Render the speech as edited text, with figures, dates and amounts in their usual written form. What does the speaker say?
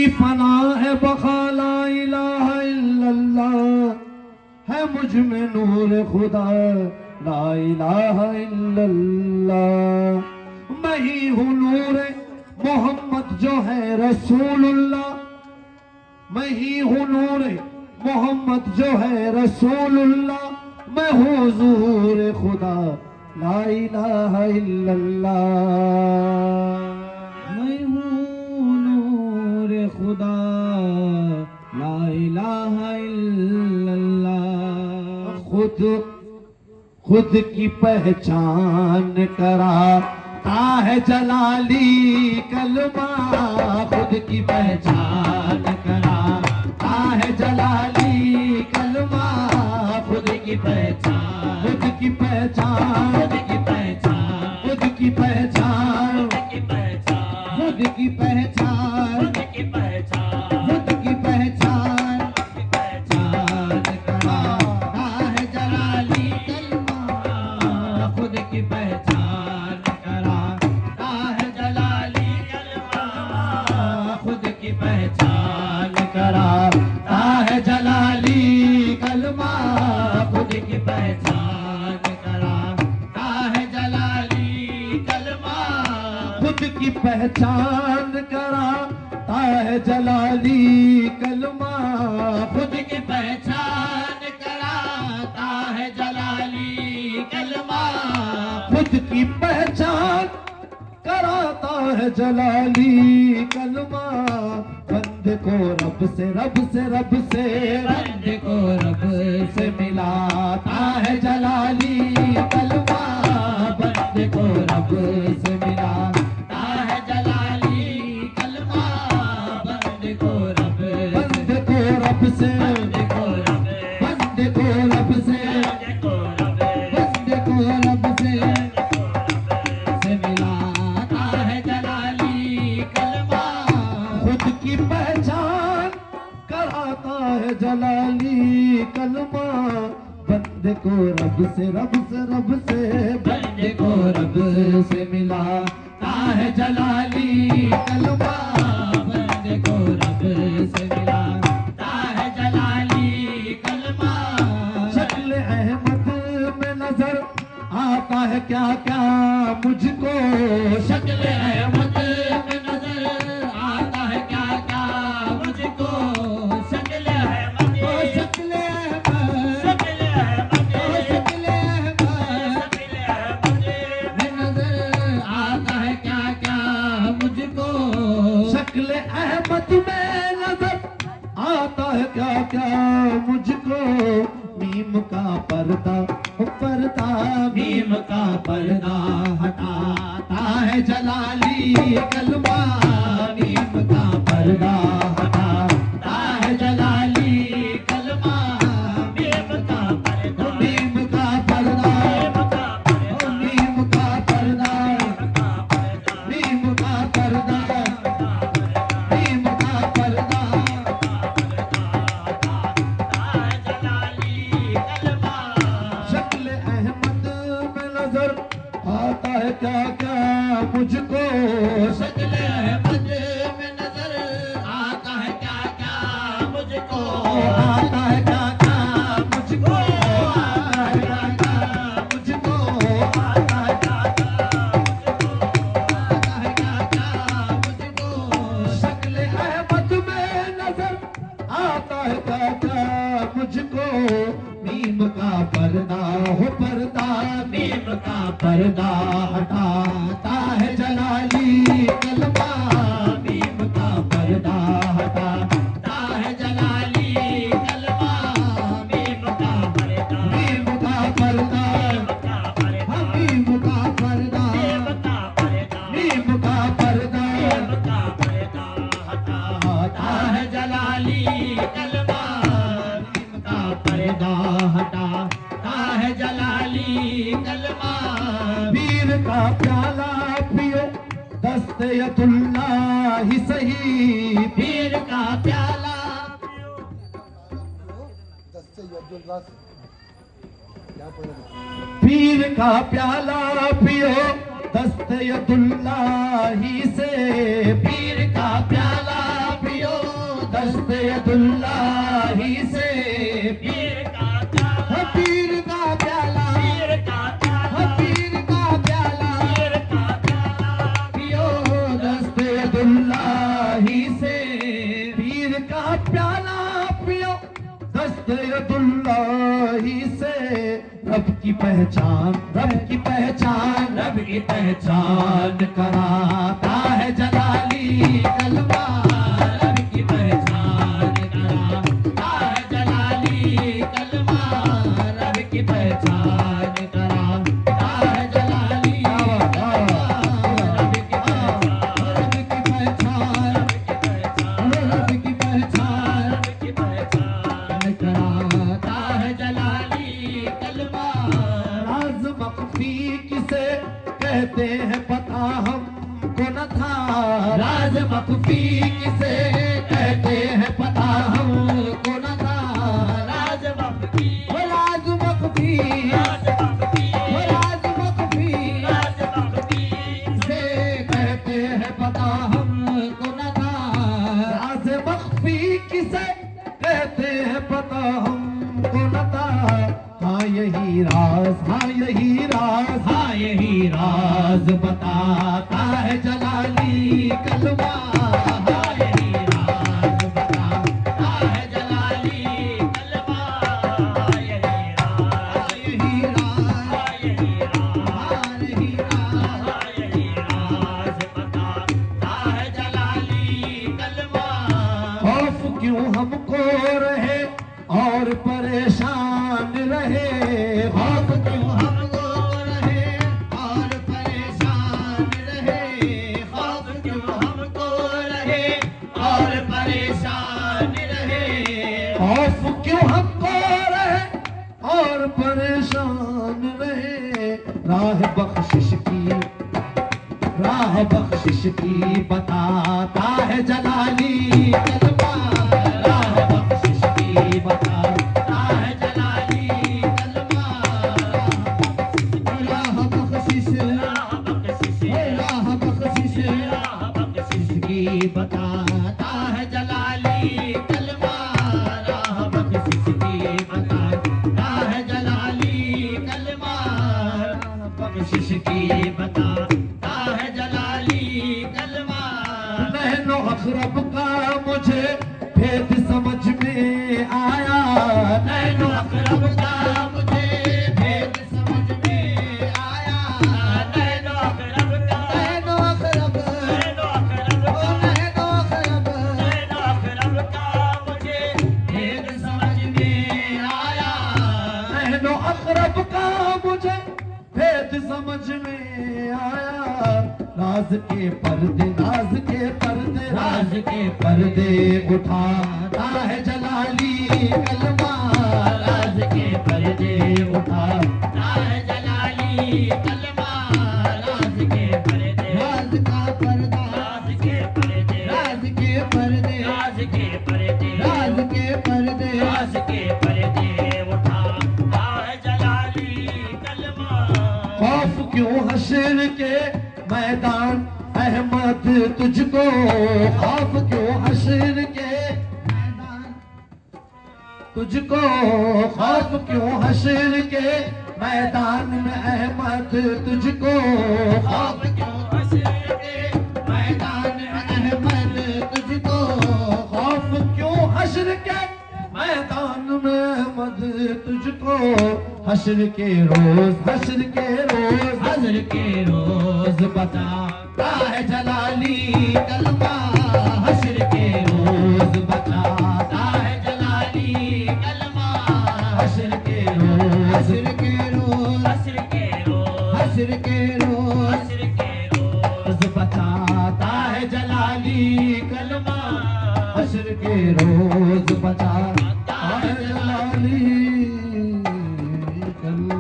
फना है बखा ला इलाहा इल्लल्लाह, है मुझ में नूर खुदा ला इलाहा इल्लल्लाह। मैं ही हूँ नूर मोहम्मद जो है रसूलुल्लाह, मैं ही हूँ नूर मोहम्मद जो है रसूलुल्लाह। मैं हूँ ज़हूर खुदा ला इलाहा इल्लल्लाह। मैं हूँ नूर खुदा ला इलाहा इल्लल्लाह। खुद की पहचान कराता है जलाली कलमा, खुद की पहचान कराता है जलाली कलमा। खुद की पहचान, खुद की पहचान, खुद की पहचान, खुद की पहचान, खुद की पहचान, खुद की पहचान, खुद की पहचान, पहचान कराता है जलाली कलमा। खुद की पहचान कराता है जलाली कलमा, खुद की पहचान कराता है जलाली कलमा। खुद की पहचान कराता है जलाली कलमा, खुद की पहचान कराता है जलाली कलमा। खुद की पहचान कराता है जलाली कलमा, खुद की पहचान कराता है जलाली कलमा। बंदे को रब से रब से रब से, बंदे को रब से मिलाता है जलाली कलमा। बंदे को रब से मिलाता है जलाली कलमा। बंदे को रब, बंदे को रब से, बंदे को रब, बंदे को रब से, बंदे को रब से मिलाता है जलाली कलमा। खुद की पहचान कराता है जलाली कलमा। बंदे को रब से रब से रब से, बंदे को रब से मिलाता है जलाली कलमा। बंदे को रब से मिलाता है जलाली कलमा। शक्ल अहमद में नजर आता है क्या क्या मुझको, शक्ल अहमद में नजर आता है क्या क्या मुझको। शक्ल अहमद, शक्ल अहमद, शक्ल अहमद, शक्ल अहमद, में नजर आता है क्या क्या मुझको। शक्ल अहमद में नजर आता है क्या क्या मुझको। मीम का पर्दा पर्दा, मीम का पर्दा हटाता है जलाली कलमा। मीम का पर्दा हटाता है जलाली कलमा। मीम का पर्दा, मीम का पर्दा, मीम का पर्दा, मीम का पर्दा, मीम का पर्दा आता है क्या क्या मुझको। शक्ल अहमद में नजर आता है क्या क्या मुझको। आता है क्या क्या मुझको, आता है क्या क्या मुझको, आता है क्या क्या मुझको, आता है क्या क्या मुझको। शक्ल अहमद में नजर आता है क्या क्या मुझको। मीम का पर्दा हो पर्दा, मीम का पर्दा हटाता है जलाली कलमा। मीम का पर्दा हटाता है जलाली कलमा। मीम का पर्दा, मीम का पर्दा, मीम का पर्दा, मीम का पर्दा हटाता है जलाली कलमा। मीम का पर्दा हटाता है जलाली कलमा। पीर का प्याला पियो दस्तयतुल्लाह ही सही। पीर का प्याला पीर का प्याला पियो दस्तयतुल्लाह ही से। पीर का प्याला पियो दस्ते यदुल्लाही से पीर का प्याला, पीर का प्याला, पीर का प्याला, पीर का प्याला पीर का प्याला, पियो दस्ते यदुल्लाही से पीर का प्याला पियो दस्ते यदुल्लाही से रब की पहचान, रब की पहचान, रब की पहचान कराता है जलाली कलमा, रब की पहचान कराता है जलाली कलमा, रब की पहचान कराता है जलाली कलमा, रब की पहचान, रब की पहचान, रब की पहचान, रब की पहचान रब की पहचान कराता है जलाली कलमा, राज मख्फी किसे कहते हैं पता हमको न था, राज मख्फी किसे कहते हैं पता हमको न था, राज मख्फी, राज मख्फी, राज मख्फी, राज मख्फी राज मख्फी, किसे कहते हैं पता हमको न था, राज मख्फी किसे कहते हैं पता हमको न था, हाँ यही राज, हाँ यही राज, हाँ यही राज बताता है जलाली कलमा, हाँ यही राज बताता है जलाली कलमा, हाँ यही राज, यही राज, हाँ यही राज, हाँ यही राज, हाँ यही राज बताता है जलाली कलमा, खौफ क्यों हमको रहे और परेशान रहे, खौफ क्यों हमको रहे और परेशान रहे, खौफ क्यों हमको रहे और परेशान रहे, खौफ क्यों हमको रहे और परेशान रहे, राह बख्शिश की, राह बख्शिश की बताता है जलाली कलमा, राह बख्शिश की बताता है जलाली कलमा, राह बख्शिश, राह बख्शिश, राह बख्शिश राह बख्शिश की बताता है जलाली कलमा, राह बख्शिश की बताता है जलाली कलमा, राह बख्शिश की बताता है जलाली कलमा, नैनो अखरब का मुझे भेद समझ में आया, नैनो अकरब का मुझे भेद समझ में आया, नैनो अकरब का, नैनो अखरब, नैनो अकरब ओ का, नैनो अखरब, नैनो अकरब का मुझे भेद समझ में आया, नैनो अखरब का मुझे भेद समझ में आया, राज के पर्दे, राज के पर्दे, राज के पर्दे उठाता है जलाली कलमा, राज के पर्दे उठाता है जलाली कलमा, राज के पर्दे, राज का पर्दा, राज के पर्दे, राज के पर्दे, राज के पर्दे, राज के पर्दे, राज के पर्दे उठाता है जलाली कलमा, खौफ क्यों हश्र के मैदान अहमद तुझको, खौफ क्यों हश्र के मैदान तुझको, खौफ क्यों हश्र के मैदान में अहमद तुझको, खौफ क्यों हश्र के मैदान में अहमद तुझको, खौफ क्यों हश्र के मैदान में अहमद तुझको, हश्र के रोज, हश्र के रोज, हज़र के रोज बताता है जलाली कलमा, हश्र के रोज बताता है जलाली कलमा, हश्र के रोज, हश्र के रोज, हश्र के रोज, हश्र के रोज, हश्र के रोज बताता है जलाली कलमा, हश्र के रोज बता